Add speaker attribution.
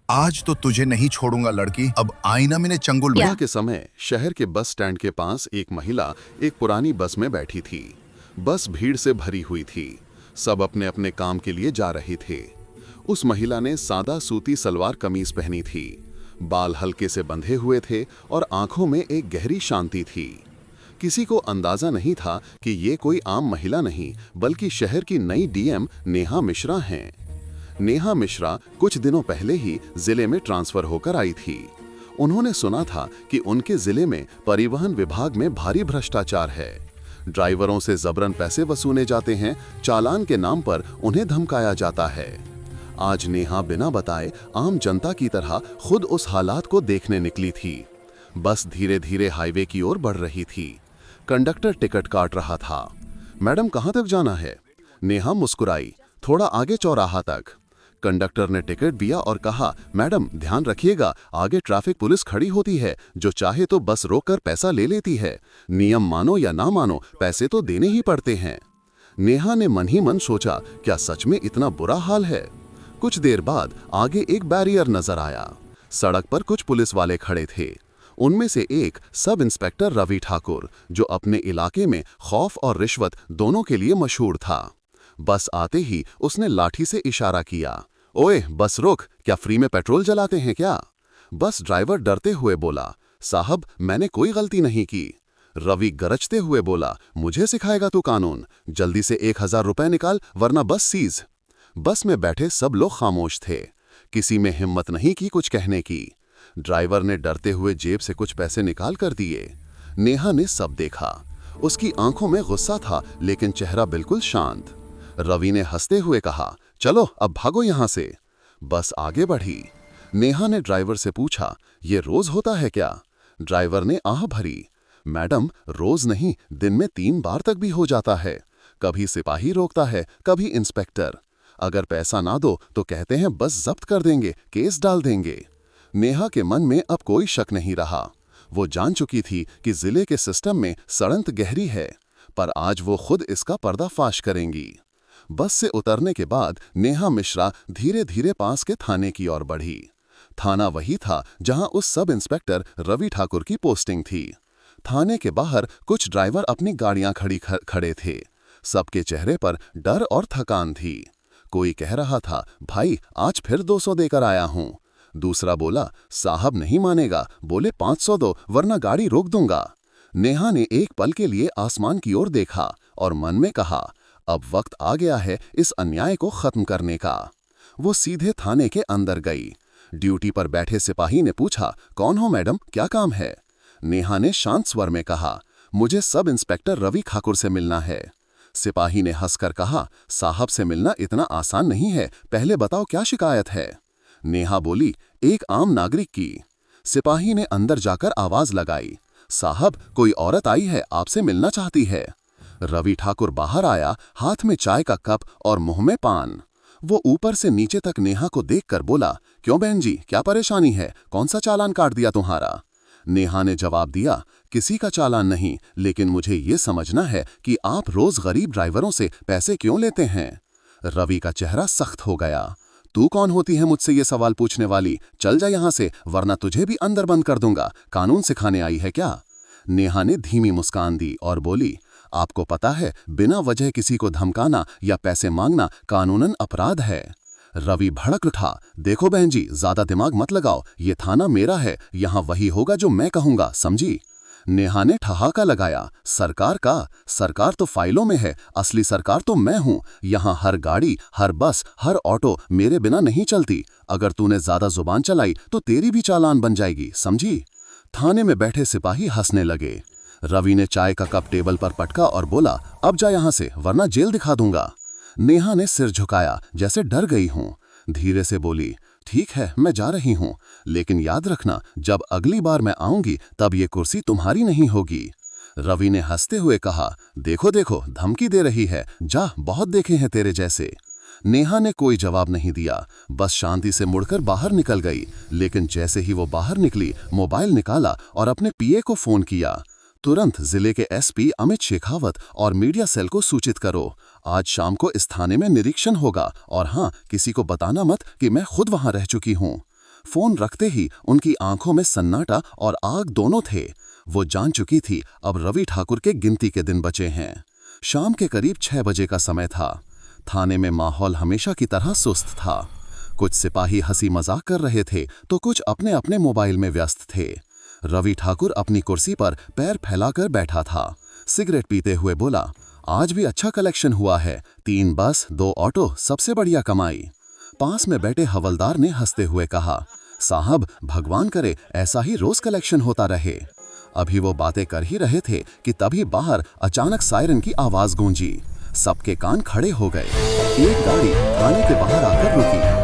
Speaker 1: आज तो तुझे नहीं छोड़ूंगा लड़की, अब आईना मैंने चंगुल में।
Speaker 2: सुबह के समय शहर के बस स्टैंड के पास एक महिला एक पुरानी बस में बैठी थी। बस भीड़ से भरी हुई थी। सब अपने अपने काम के लिए जा रहे थे। उस महिला ने सादा सूती सलवार कमीज पहनी थी। बाल हल्के से बंधे हुए थे और आंखों में एक गहरी शांति थी। किसी को अंदाजा नहीं था कि ये कोई आम महिला नहीं, बल्कि शहर की नई डीएम नेहा मिश्रा हैं। नेहा मिश्रा कुछ दिनों पहले ही जिले में ट्रांसफर होकर आई थी। उन्होंने सुना था कि उनके जिले में परिवहन विभाग में भारी भ्रष्टाचार है। ड्राइवरों से जबरन पैसे वसूले जाते हैं, चालान के नाम पर उन्हें धमकाया जाता है। आज नेहा बिना बताए आम जनता की तरह खुद उस हालात को देखने निकली थी। बस धीरे धीरे हाईवे की ओर बढ़ रही थी। कंडक्टर टिकट काट रहा था। मैडम, कहाँ तक जाना है? नेहा मुस्कुराई। थोड़ा आगे चौराहा तक। कंडक्टर ने टिकट दिया और कहा, मैडम ध्यान रखिएगा, आगे ट्रैफिक पुलिस खड़ी होती है, जो चाहे तो बस रोककर पैसा ले लेती है। नियम मानो या ना मानो, पैसे तो देने ही पड़ते हैं। नेहा ने मन ही मन सोचा, क्या सच में इतना बुरा हाल है? कुछ देर बाद आगे एक बैरियर नजर आया। सड़क पर कुछ पुलिस वाले खड़े थे। उनमें से एक सब इंस्पेक्टर रवि ठाकुर, जो अपने इलाके में खौफ और रिश्वत दोनों के लिए मशहूर था। बस आते ही उसने लाठी से इशारा किया, ओए बस रोक, क्या फ्री में पेट्रोल जलाते हैं क्या? बस ड्राइवर डरते हुए बोला, साहब मैंने कोई गलती नहीं की। रवि गरजते हुए बोला, मुझे सिखाएगा तू कानून? जल्दी से 1000 रुपए निकाल, वरना बस सीज। बस में बैठे सब लोग खामोश थे। किसी में हिम्मत नहीं की कुछ कहने की। ड्राइवर ने डरते हुए जेब से कुछ पैसे निकाल कर दिए। नेहा ने सब देखा। उसकी आंखों में गुस्सा था, लेकिन चेहरा बिल्कुल शांत। रवि ने हंसते हुए कहा, चलो अब भागो यहां से। बस आगे बढ़ी। नेहा ने ड्राइवर से पूछा, ये रोज होता है क्या? ड्राइवर ने आह भरी, मैडम रोज नहीं, दिन में 3 बार तक भी हो जाता है। कभी सिपाही रोकता है, कभी इंस्पेक्टर। अगर पैसा ना दो तो कहते हैं बस जब्त कर देंगे, केस डाल देंगे। नेहा के मन में अब कोई शक नहीं रहा। वो जान चुकी थी कि जिले के सिस्टम में षड्यंत्र गहरी है, पर आज वो खुद इसका पर्दाफाश करेंगी। बस से उतरने के बाद नेहा मिश्रा धीरे धीरे पास के थाने की ओर बढ़ी। थाना वही था जहां उस सब इंस्पेक्टर रवि ठाकुर की पोस्टिंग थी। थाने के बाहर कुछ ड्राइवर अपनी गाड़ियां खड़े थे। सबके चेहरे पर डर और थकान थी। कोई कह रहा था, भाई आज फिर 200 देकर आया हूं। दूसरा बोला, साहब नहीं मानेगा, बोले 500 दो वरना गाड़ी रोक दूंगा। नेहा ने एक पल के लिए आसमान की ओर देखा और मन में कहा, अब वक्त आ गया है इस अन्याय को खत्म करने का। वो सीधे थाने के अंदर गई। ड्यूटी पर बैठे सिपाही ने पूछा, कौन हो मैडम, क्या काम है? नेहा ने शांत स्वर में कहा, मुझे सब इंस्पेक्टर रवि ठाकुर से मिलना है। सिपाही ने हंसकर कहा, साहब से मिलना इतना आसान नहीं है, पहले बताओ क्या शिकायत है? नेहा बोली, एक आम नागरिक की। सिपाही ने अंदर जाकर आवाज लगाई, साहब कोई औरत आई है, आपसे मिलना चाहती है। रवि ठाकुर बाहर आया, हाथ में चाय का कप और मुंह में पान। वो ऊपर से नीचे तक नेहा को देखकर बोला, क्यों बहन जी, क्या परेशानी है? कौन सा चालान काट दिया तुम्हारा? नेहा ने जवाब दिया, किसी का चालान नहीं, लेकिन मुझे ये समझना है कि आप रोज गरीब ड्राइवरों से पैसे क्यों लेते हैं? रवि का चेहरा सख्त हो गया। तू कौन होती है मुझसे ये सवाल पूछने वाली? चल जा यहां से, वरना तुझे भी अंदर बंद कर दूंगा। कानून सिखाने आई है क्या? नेहा ने धीमी मुस्कान दी और बोली, आपको पता है बिना वजह किसी को धमकाना या पैसे मांगना कानूनन अपराध है। रवि भड़क उठा, देखो बहन जी, ज्यादा दिमाग मत लगाओ, ये थाना मेरा है, यहाँ वही होगा जो मैं कहूंगा, समझी? नेहा ने ठहाका लगाया, सरकार का? सरकार तो फाइलों में है, असली सरकार तो मैं हूँ। यहाँ हर गाड़ी, हर बस, हर ऑटो मेरे बिना नहीं चलती। अगर तूने ज्यादा जुबान चलाई तो तेरी भी चालान बन जाएगी, समझी? थाने में बैठे सिपाही हंसने लगे। रवि ने चाय का कप टेबल पर पटका और बोला, अब जा यहां से, वरना जेल दिखा दूंगा। नेहा ने सिर झुकाया, जैसे डर गई हूं। धीरे से बोली, ठीक है मैं जा रही हूं, लेकिन याद रखना जब अगली बार मैं आऊंगी तब ये कुर्सी तुम्हारी नहीं होगी। रवि ने हंसते हुए कहा, देखो देखो धमकी दे रही है, जा बहुत देखे हैं तेरे जैसे। नेहा ने कोई जवाब नहीं दिया, बस शांति से मुड़कर बाहर निकल गई। लेकिन जैसे ही वो बाहर निकली, मोबाइल निकाला और अपने पीए को फोन किया, तुरंत जिले के एसपी अमित शेखावत और मीडिया सेल को सूचित करो। आज शाम को इस थाने में निरीक्षण होगा और हाँ, किसी को बताना मत कि मैं खुद वहां रह चुकी हूँ। फोन रखते ही उनकी आंखों में सन्नाटा और आग दोनों थे। वो जान चुकी थी अब रवि ठाकुर के गिनती के दिन बचे हैं। शाम के करीब 6 बजे का समय था। थाने में माहौल हमेशा की तरह सुस्त था। कुछ सिपाही हंसी मजाक कर रहे थे तो कुछ अपने अपने मोबाइल में व्यस्त थे। रवि ठाकुर अपनी कुर्सी पर पैर फैलाकर बैठा था। सिगरेट पीते हुए बोला, आज भी अच्छा कलेक्शन हुआ है। 3 बस, 2 ऑटो, सबसे बढ़िया कमाई। पास में बैठे हवलदार ने हंसते हुए कहा, साहब भगवान करे ऐसा ही रोज कलेक्शन होता रहे। अभी वो बातें कर ही रहे थे कि तभी बाहर अचानक सायरन की आवाज गूंजी। सबके कान खड़े हो गए। एक गाड़ी थाने के बाहर आकर रुकी।